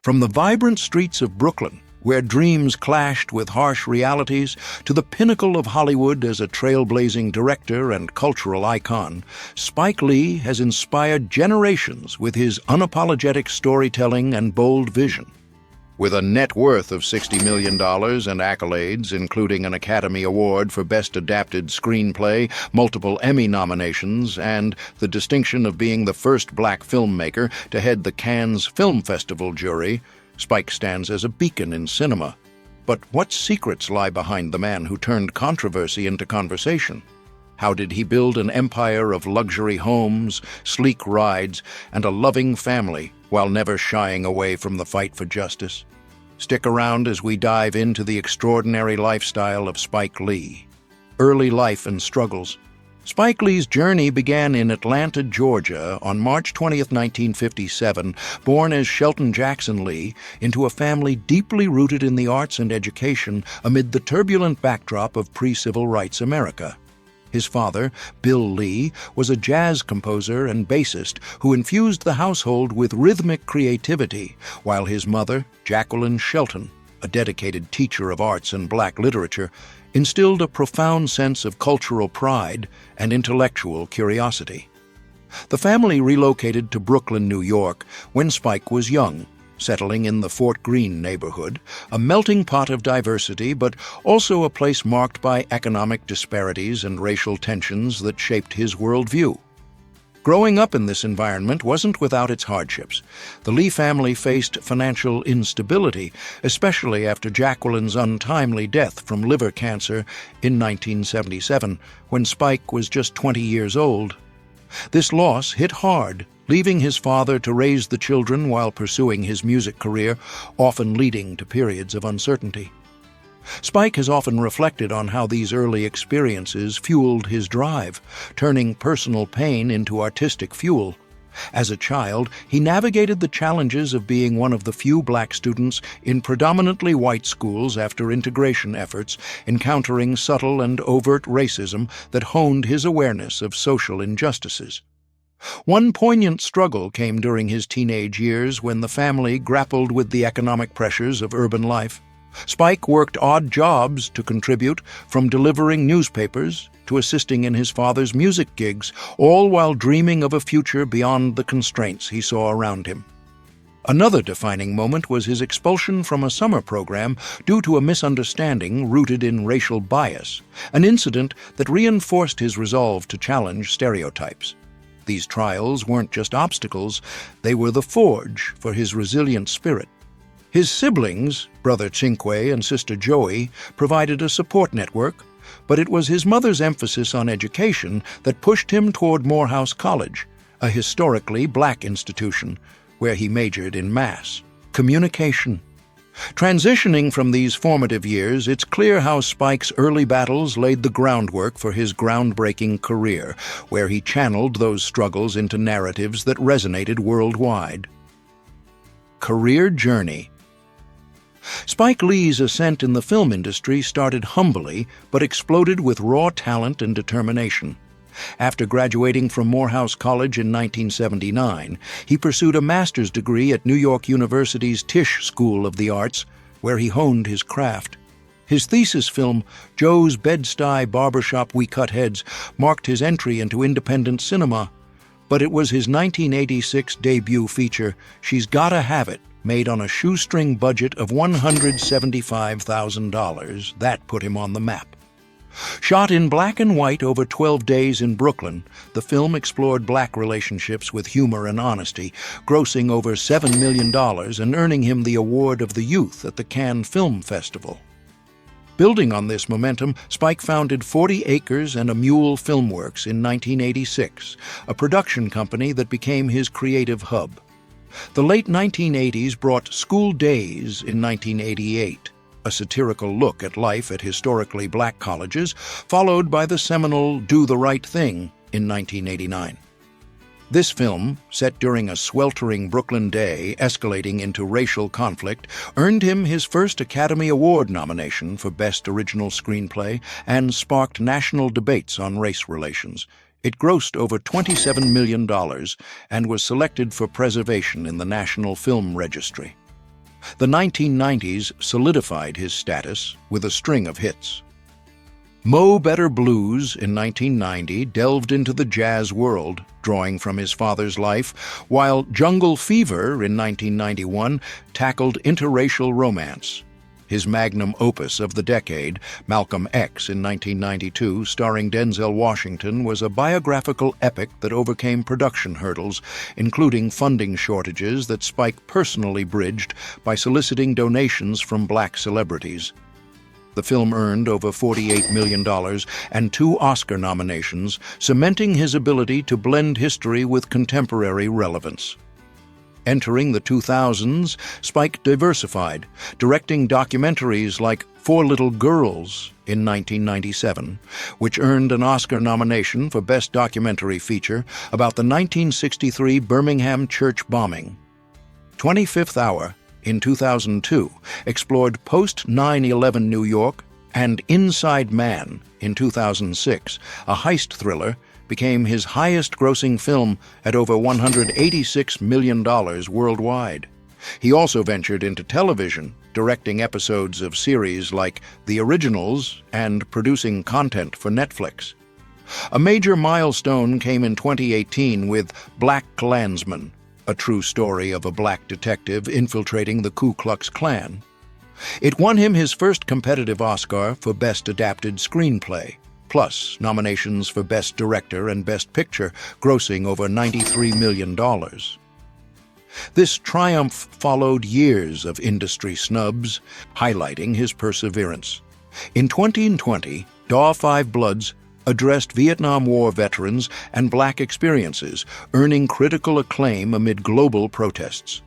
From the vibrant streets of Brooklyn, where dreams clashed with harsh realities, to the pinnacle of Hollywood as a trailblazing director and cultural icon, Spike Lee has inspired generations with his unapologetic storytelling and bold vision. With a net worth of $60 million and accolades, including an Academy Award for Best Adapted Screenplay, multiple Emmy nominations, and the distinction of being the first black filmmaker to head the Cannes Film Festival jury, Spike stands as a beacon in cinema. But what secrets lie behind the man who turned controversy into conversation? How did he build an empire of luxury homes, sleek rides, and a loving family while never shying away from the fight for justice? Stick around as we dive into the extraordinary lifestyle of Spike Lee. Early life and struggles. Spike Lee's journey began in Atlanta, Georgia on March 20, 1957, born as Shelton Jackson Lee into a family deeply rooted in the arts and education amid the turbulent backdrop of pre-civil rights America. His father, Bill Lee, was a jazz composer and bassist who infused the household with rhythmic creativity, while his mother, Jacqueline Shelton, a dedicated teacher of arts and black literature, instilled a profound sense of cultural pride and intellectual curiosity. The family relocated to Brooklyn, New York, when Spike was young, settling in the Fort Greene neighborhood, a melting pot of diversity, but also a place marked by economic disparities and racial tensions that shaped his worldview. Growing up in this environment wasn't without its hardships. The Lee family faced financial instability, especially after Jacqueline's untimely death from liver cancer in 1977, when Spike was just 20 years old. This loss hit hard, leaving his father to raise the children while pursuing his music career, often leading to periods of uncertainty. Spike has often reflected on how these early experiences fueled his drive, turning personal pain into artistic fuel. As a child, he navigated the challenges of being one of the few black students in predominantly white schools after integration efforts, encountering subtle and overt racism that honed his awareness of social injustices. One poignant struggle came during his teenage years when the family grappled with the economic pressures of urban life. Spike worked odd jobs to contribute, from delivering newspapers to assisting in his father's music gigs, all while dreaming of a future beyond the constraints he saw around him. Another defining moment was his expulsion from a summer program due to a misunderstanding rooted in racial bias, an incident that reinforced his resolve to challenge stereotypes. These trials weren't just obstacles, they were the forge for his resilient spirit. His siblings, brother Cinque and sister Joey, provided a support network, but it was his mother's emphasis on education that pushed him toward Morehouse College, a historically black institution, where he majored in mass communication. Transitioning from these formative years, it's clear how Spike's early battles laid the groundwork for his groundbreaking career, where he channeled those struggles into narratives that resonated worldwide. Career journey. Spike Lee's ascent in the film industry started humbly, but exploded with raw talent and determination. After graduating from Morehouse College in 1979, he pursued a master's degree at New York University's Tisch School of the Arts, where he honed his craft. His thesis film, Joe's Bed-Stuy Barbershop We Cut Heads, marked his entry into independent cinema, but it was his 1986 debut feature, She's Gotta Have It, made on a shoestring budget of $175,000, that put him on the map. Shot in black and white over 12 days in Brooklyn, the film explored black relationships with humor and honesty, grossing over $7 million and earning him the Award of the Youth at the Cannes Film Festival. Building on this momentum, Spike founded 40 Acres and a Mule Filmworks in 1986, a production company that became his creative hub. The late 1980s brought School Days in 1988, a satirical look at life at historically black colleges, followed by the seminal Do the Right Thing in 1989. This film, set during a sweltering Brooklyn day escalating into racial conflict, earned him his first Academy Award nomination for Best Original Screenplay and sparked national debates on race relations. It grossed over $27 million and was selected for preservation in the National Film Registry. The 1990s solidified his status with a string of hits. Mo Better Blues in 1990 delved into the jazz world, drawing from his father's life, while Jungle Fever in 1991 tackled interracial romance. His magnum opus of the decade, Malcolm X in 1992, starring Denzel Washington, was a biographical epic that overcame production hurdles, including funding shortages that Spike personally bridged by soliciting donations from black celebrities. The film earned over $48 million and 2 Oscar nominations, cementing his ability to blend history with contemporary relevance. Entering the 2000s, Spike diversified, directing documentaries like Four Little Girls in 1997, which earned an Oscar nomination for Best Documentary Feature about the 1963 Birmingham church bombing. 25th Hour in 2002 explored post-9/11 New York, and Inside Man in 2006, a heist thriller, became his highest-grossing film at over $186 million worldwide. He also ventured into television, directing episodes of series like The Originals and producing content for Netflix. A major milestone came in 2018 with Black Klansman, a true story of a black detective infiltrating the Ku Klux Klan. It won him his first competitive Oscar for Best Adapted Screenplay, plus nominations for Best Director and Best Picture, grossing over $93 million. This triumph followed years of industry snubs, highlighting his perseverance. In 2020, Daw 5 Bloods addressed Vietnam War veterans and black experiences, earning critical acclaim amid global protests.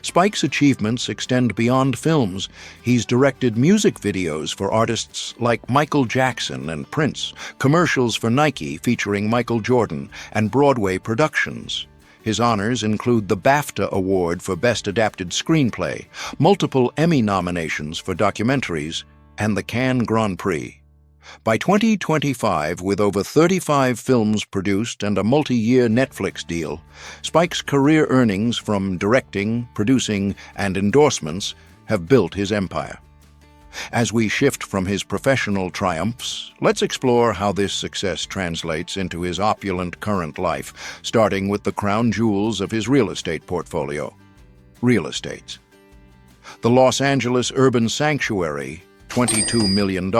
Spike's achievements extend beyond films. He's directed music videos for artists like Michael Jackson and Prince, commercials for Nike featuring Michael Jordan, and Broadway productions. His honors include the BAFTA Award for Best Adapted Screenplay, multiple Emmy nominations for documentaries, and the Cannes Grand Prix. By 2025, with over 35 films produced and a multi-year Netflix deal, Spike's career earnings from directing, producing, and endorsements have built his empire. As we shift from his professional triumphs, let's explore how this success translates into his opulent current life, starting with the crown jewels of his real estate portfolio. Real estates. The Los Angeles Urban Sanctuary, $22 million.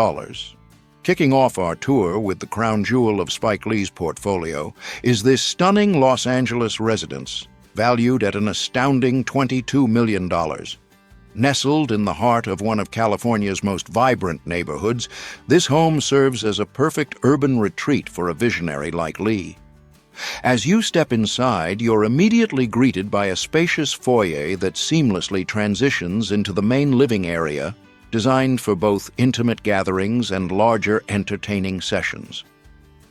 Kicking off our tour with the crown jewel of Spike Lee's portfolio is this stunning Los Angeles residence, valued at an astounding $22 million. Nestled in the heart of one of California's most vibrant neighborhoods, this home serves as a perfect urban retreat for a visionary like Lee. As you step inside, you're immediately greeted by a spacious foyer that seamlessly transitions into the main living area, designed for both intimate gatherings and larger entertaining sessions.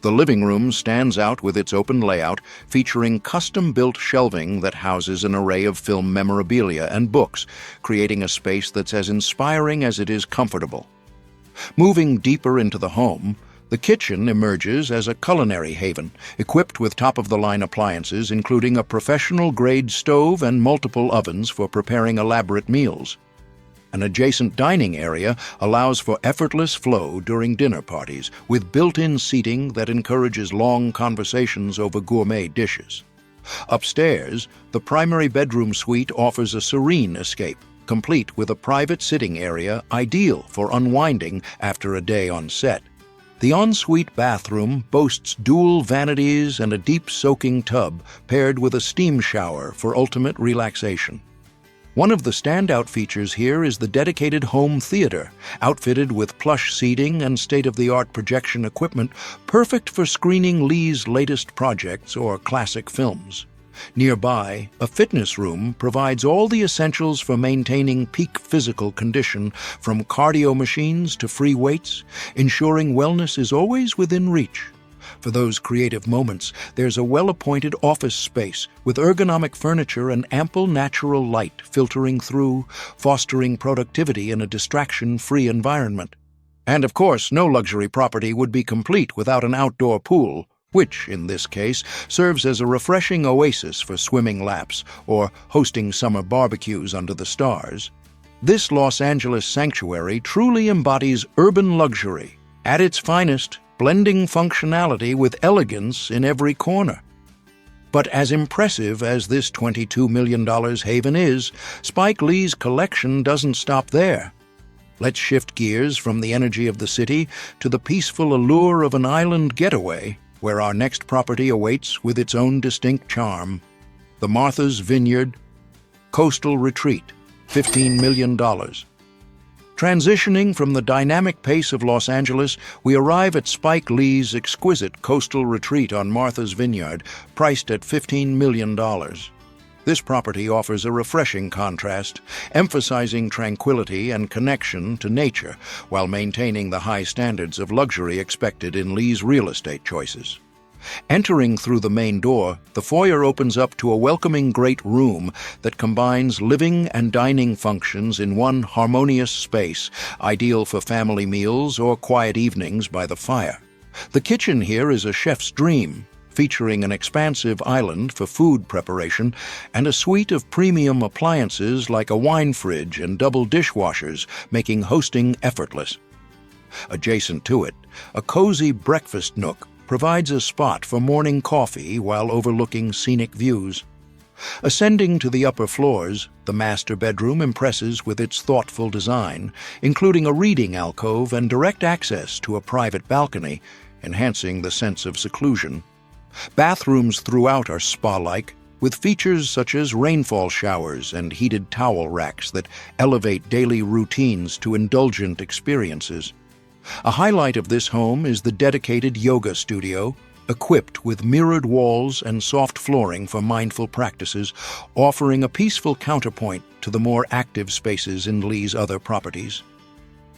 The living room stands out with its open layout, featuring custom-built shelving that houses an array of film memorabilia and books, creating a space that's as inspiring as it is comfortable. Moving deeper into the home, the kitchen emerges as a culinary haven, equipped with top-of-the-line appliances including a professional-grade stove and multiple ovens for preparing elaborate meals. An adjacent dining area allows for effortless flow during dinner parties, with built-in seating that encourages long conversations over gourmet dishes. Upstairs, the primary bedroom suite offers a serene escape, complete with a private sitting area ideal for unwinding after a day on set. The ensuite bathroom boasts dual vanities and a deep soaking tub paired with a steam shower for ultimate relaxation. One of the standout features here is the dedicated home theater, outfitted with plush seating and state-of-the-art projection equipment, perfect for screening Lee's latest projects or classic films. Nearby, a fitness room provides all the essentials for maintaining peak physical condition, from cardio machines to free weights, ensuring wellness is always within reach. For those creative moments, there's a well-appointed office space with ergonomic furniture and ample natural light filtering through, fostering productivity in a distraction-free environment. And of course, no luxury property would be complete without an outdoor pool, which, in this case, serves as a refreshing oasis for swimming laps or hosting summer barbecues under the stars. This Los Angeles sanctuary truly embodies urban luxury, at its finest, blending functionality with elegance in every corner. But as impressive as this $22 million haven is, Spike Lee's collection doesn't stop there. Let's shift gears from the energy of the city to the peaceful allure of an island getaway, where our next property awaits with its own distinct charm. The Martha's Vineyard Coastal Retreat, $15 million. Transitioning from the dynamic pace of Los Angeles, we arrive at Spike Lee's exquisite coastal retreat on Martha's Vineyard, priced at $15 million. This property offers a refreshing contrast, emphasizing tranquility and connection to nature while maintaining the high standards of luxury expected in Lee's real estate choices. Entering through the main door, the foyer opens up to a welcoming great room that combines living and dining functions in one harmonious space, ideal for family meals or quiet evenings by the fire. The kitchen here is a chef's dream, featuring an expansive island for food preparation and a suite of premium appliances like a wine fridge and double dishwashers, making hosting effortless. Adjacent to it, a cozy breakfast nook provides a spot for morning coffee while overlooking scenic views. Ascending to the upper floors, the master bedroom impresses with its thoughtful design, including a reading alcove and direct access to a private balcony, enhancing the sense of seclusion. Bathrooms throughout are spa-like, with features such as rainfall showers and heated towel racks that elevate daily routines to indulgent experiences. A highlight of this home is the dedicated yoga studio, equipped with mirrored walls and soft flooring for mindful practices, offering a peaceful counterpoint to the more active spaces in Lee's other properties.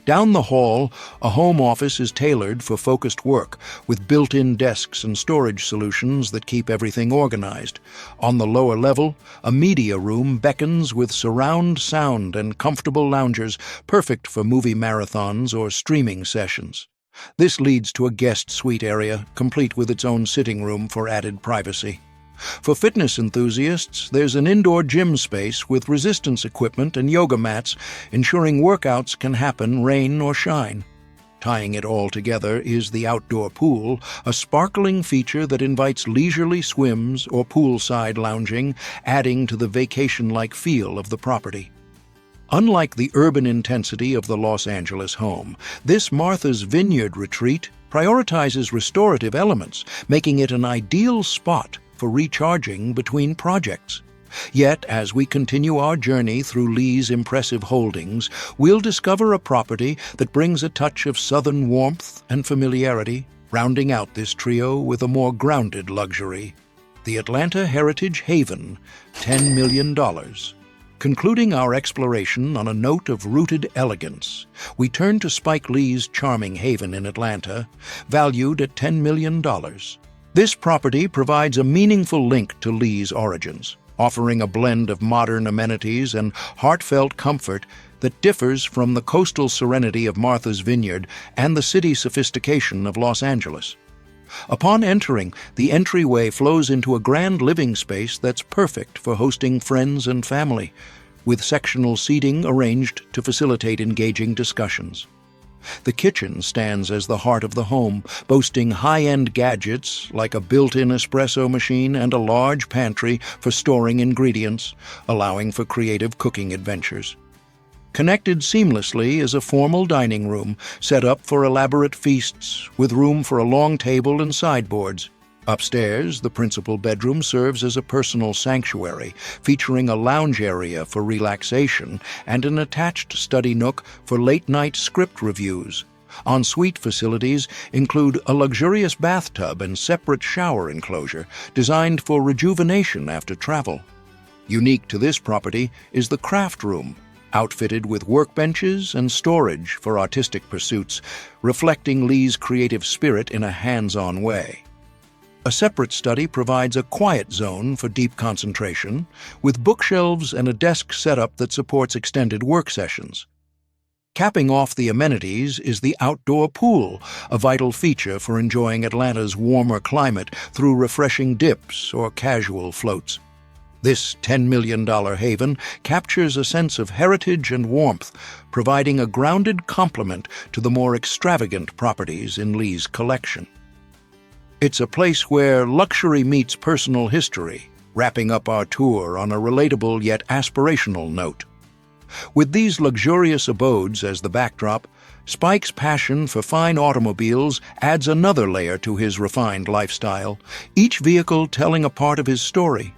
Down the hall, a home office is tailored for focused work, with built-in desks and storage solutions that keep everything organized. On the lower level, a media room beckons with surround sound and comfortable loungers, perfect for movie marathons or streaming sessions. This leads to a guest suite area, complete with its own sitting room for added privacy. For fitness enthusiasts, there's an indoor gym space with resistance equipment and yoga mats, ensuring workouts can happen rain or shine. Tying it all together is the outdoor pool, a sparkling feature that invites leisurely swims or poolside lounging, adding to the vacation-like feel of the property. Unlike the urban intensity of the Los Angeles home, this Martha's Vineyard retreat prioritizes restorative elements, making it an ideal spot for recharging between projects. Yet, as we continue our journey through Lee's impressive holdings, we'll discover a property that brings a touch of southern warmth and familiarity, rounding out this trio with a more grounded luxury. The Atlanta Heritage Haven, $10 million. Concluding our exploration on a note of rooted elegance, we turn to Spike Lee's charming haven in Atlanta, valued at $10 million. This property provides a meaningful link to Lee's origins, offering a blend of modern amenities and heartfelt comfort that differs from the coastal serenity of Martha's Vineyard and the city sophistication of Los Angeles. Upon entering, the entryway flows into a grand living space that's perfect for hosting friends and family, with sectional seating arranged to facilitate engaging discussions. The kitchen stands as the heart of the home, boasting high-end gadgets like a built-in espresso machine and a large pantry for storing ingredients, allowing for creative cooking adventures. Connected seamlessly is a formal dining room set up for elaborate feasts, with room for a long table and sideboards. Upstairs, the principal bedroom serves as a personal sanctuary, featuring a lounge area for relaxation and an attached study nook for late-night script reviews. Ensuite facilities include a luxurious bathtub and separate shower enclosure, designed for rejuvenation after travel. Unique to this property is the craft room, outfitted with workbenches and storage for artistic pursuits, reflecting Lee's creative spirit in a hands-on way. A separate study provides a quiet zone for deep concentration, with bookshelves and a desk setup that supports extended work sessions. Capping off the amenities is the outdoor pool, a vital feature for enjoying Atlanta's warmer climate through refreshing dips or casual floats. This $10 million haven captures a sense of heritage and warmth, providing a grounded complement to the more extravagant properties in Lee's collection. It's a place where luxury meets personal history, wrapping up our tour on a relatable yet aspirational note. With these luxurious abodes as the backdrop, Spike's passion for fine automobiles adds another layer to his refined lifestyle, each vehicle telling a part of his story.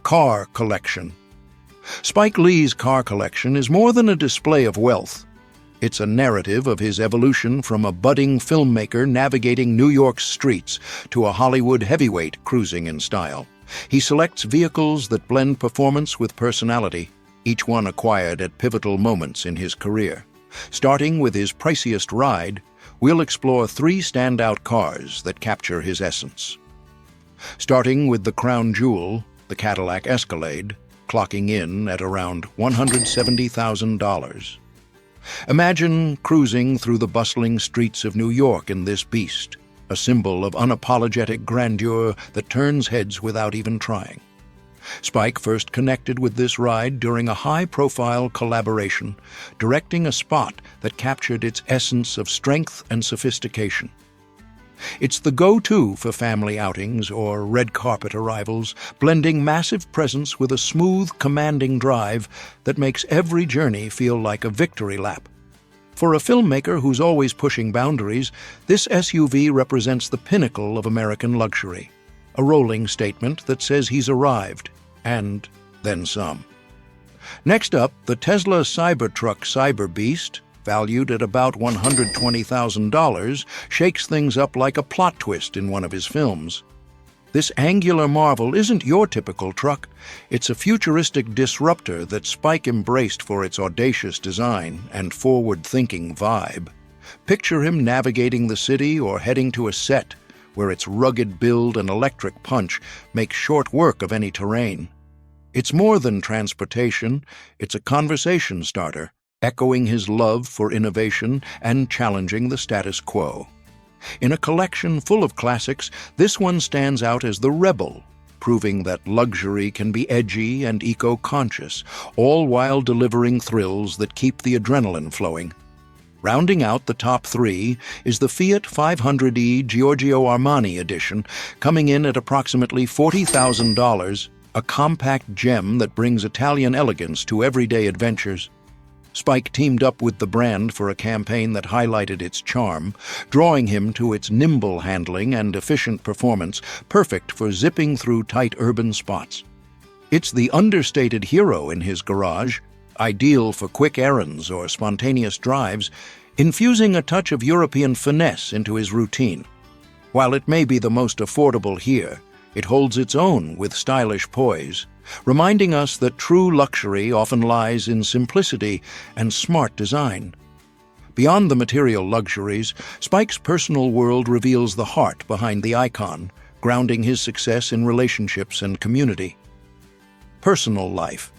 Car collection. Spike Lee's car collection is more than a display of wealth. It's a narrative of his evolution from a budding filmmaker navigating New York's streets to a Hollywood heavyweight cruising in style. He selects vehicles that blend performance with personality, each one acquired at pivotal moments in his career. Starting with his priciest ride, we'll explore 3 standout cars that capture his essence. Starting with the crown jewel, the Cadillac Escalade, clocking in at around $170,000. Imagine cruising through the bustling streets of New York in this beast, a symbol of unapologetic grandeur that turns heads without even trying. Spike first connected with this ride during a high-profile collaboration, directing a spot that captured its essence of strength and sophistication. It's the go-to for family outings or red carpet arrivals, blending massive presence with a smooth, commanding drive that makes every journey feel like a victory lap. For a filmmaker who's always pushing boundaries, this SUV represents the pinnacle of American luxury, a rolling statement that says he's arrived, and then some. Next up, the Tesla Cybertruck Cyberbeast, valued at about $120,000, shakes things up like a plot twist in one of his films. This angular marvel isn't your typical truck. It's a futuristic disruptor that Spike embraced for its audacious design and forward-thinking vibe. Picture him navigating the city or heading to a set where its rugged build and electric punch make short work of any terrain. It's more than transportation, it's a conversation starter, echoing his love for innovation and challenging the status quo. In a collection full of classics, this one stands out as the rebel, proving that luxury can be edgy and eco-conscious, all while delivering thrills that keep the adrenaline flowing. Rounding out the top 3 is the Fiat 500e Giorgio Armani edition, coming in at approximately $40,000, a compact gem that brings Italian elegance to everyday adventures. Spike teamed up with the brand for a campaign that highlighted its charm, drawing him to its nimble handling and efficient performance, perfect for zipping through tight urban spots. It's the understated hero in his garage, ideal for quick errands or spontaneous drives, infusing a touch of European finesse into his routine. While it may be the most affordable here, it holds its own with stylish poise, reminding us that true luxury often lies in simplicity and smart design. Beyond the material luxuries, Spike's personal world reveals the heart behind the icon, grounding his success in relationships and community. Personal life.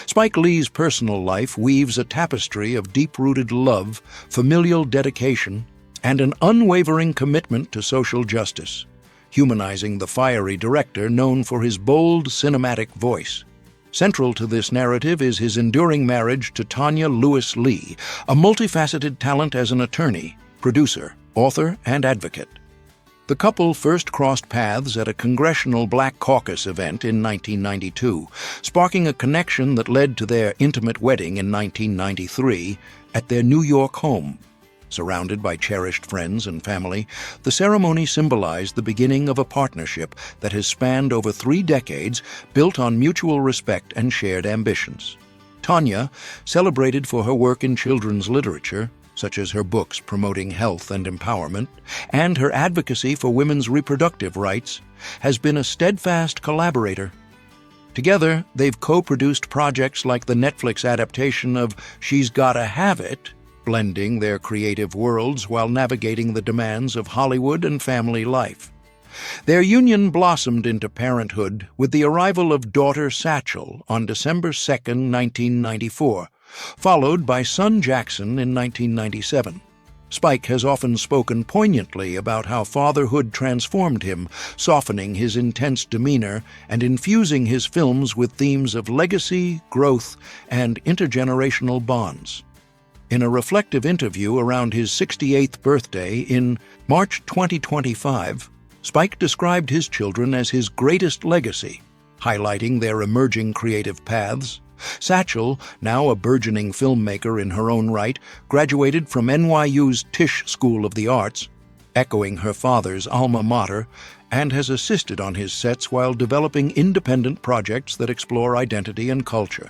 Spike Lee's personal life weaves a tapestry of deep-rooted love, familial dedication, and an unwavering commitment to social justice, humanizing the fiery director known for his bold cinematic voice. Central to this narrative is his enduring marriage to Tonya Lewis Lee, a multifaceted talent as an attorney, producer, author, and advocate. The couple first crossed paths at a Congressional Black Caucus event in 1992, sparking a connection that led to their intimate wedding in 1993 at their New York home. Surrounded by cherished friends and family, the ceremony symbolized the beginning of a partnership that has spanned over 3 decades, built on mutual respect and shared ambitions. Tonya, celebrated for her work in children's literature, such as her books promoting health and empowerment, and her advocacy for women's reproductive rights, has been a steadfast collaborator. Together, they've co-produced projects like the Netflix adaptation of She's Gotta Have It, blending their creative worlds while navigating the demands of Hollywood and family life. Their union blossomed into parenthood with the arrival of daughter Satchel on December 2, 1994, followed by son Jackson in 1997. Spike has often spoken poignantly about how fatherhood transformed him, softening his intense demeanor and infusing his films with themes of legacy, growth, and intergenerational bonds. In a reflective interview around his 68th birthday in March 2025, Spike described his children as his greatest legacy, highlighting their emerging creative paths. Satchel, now a burgeoning filmmaker in her own right, graduated from NYU's Tisch School of the Arts, echoing her father's alma mater, and has assisted on his sets while developing independent projects that explore identity and culture.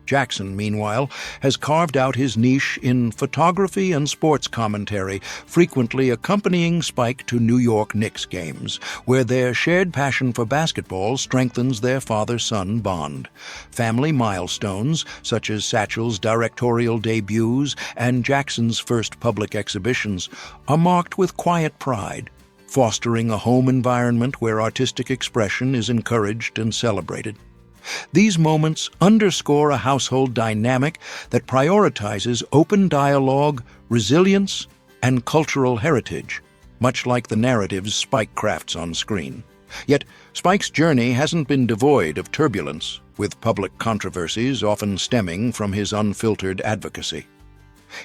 Jackson, meanwhile, has carved out his niche in photography and sports commentary, frequently accompanying Spike to New York Knicks games, where their shared passion for basketball strengthens their father-son bond. Family milestones, such as Satchel's directorial debuts and Jackson's first public exhibitions, are marked with quiet pride, fostering a home environment where artistic expression is encouraged and celebrated. These moments underscore a household dynamic that prioritizes open dialogue, resilience, and cultural heritage, much like the narratives Spike crafts on screen. Yet, Spike's journey hasn't been devoid of turbulence, with public controversies often stemming from his unfiltered advocacy.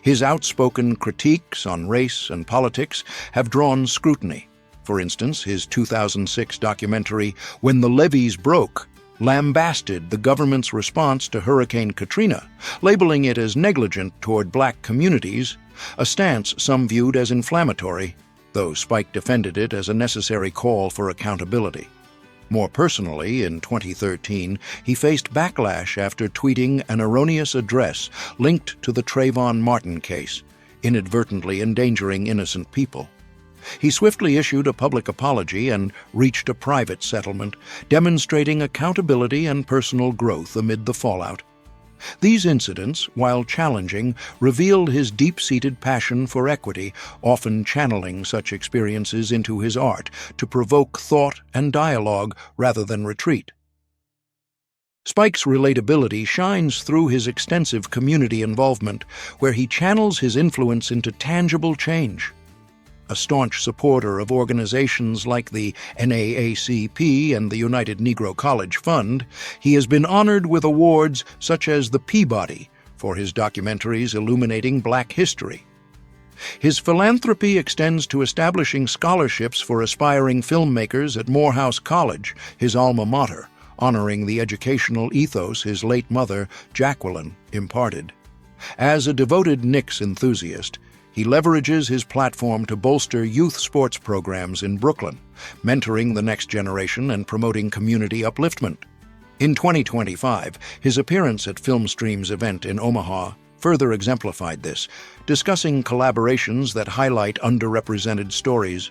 His outspoken critiques on race and politics have drawn scrutiny. For instance, his 2006 documentary, When the Levees Broke, lambasted the government's response to Hurricane Katrina, labeling it as negligent toward black communities, a stance some viewed as inflammatory, though Spike defended it as a necessary call for accountability. More personally, in 2013, he faced backlash after tweeting an erroneous address linked to the Trayvon Martin case, inadvertently endangering innocent people. He swiftly issued a public apology and reached a private settlement, demonstrating accountability and personal growth amid the fallout. These incidents, while challenging, revealed his deep-seated passion for equity, often channeling such experiences into his art to provoke thought and dialogue rather than retreat. Spike's relatability shines through his extensive community involvement, where he channels his influence into tangible change. A staunch supporter of organizations like the NAACP and the United Negro College Fund, he has been honored with awards such as the Peabody for his documentaries illuminating Black history. His philanthropy extends to establishing scholarships for aspiring filmmakers at Morehouse College, his alma mater, honoring the educational ethos his late mother, Jacqueline, imparted. As a devoted Knicks enthusiast, he leverages his platform to bolster youth sports programs in Brooklyn, mentoring the next generation and promoting community upliftment. In 2025, his appearance at Filmstream's event in Omaha further exemplified this, discussing collaborations that highlight underrepresented stories.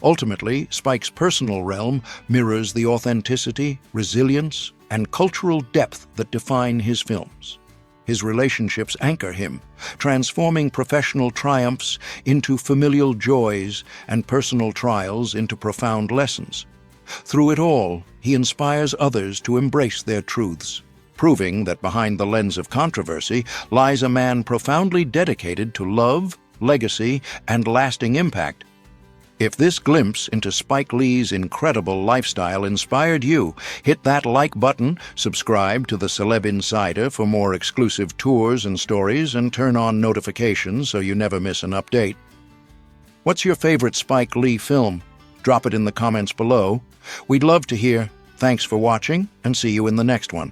Ultimately, Spike's personal realm mirrors the authenticity, resilience, and cultural depth that define his films. His relationships anchor him, transforming professional triumphs into familial joys and personal trials into profound lessons. Through it all, he inspires others to embrace their truths, proving that behind the lens of controversy lies a man profoundly dedicated to love, legacy, and lasting impact. If this glimpse into Spike Lee's incredible lifestyle inspired you, hit that like button, subscribe to the Celeb Insider for more exclusive tours and stories, and turn on notifications so you never miss an update. What's your favorite Spike Lee film? Drop it in the comments below. We'd love to hear. Thanks for watching, and see you in the next one.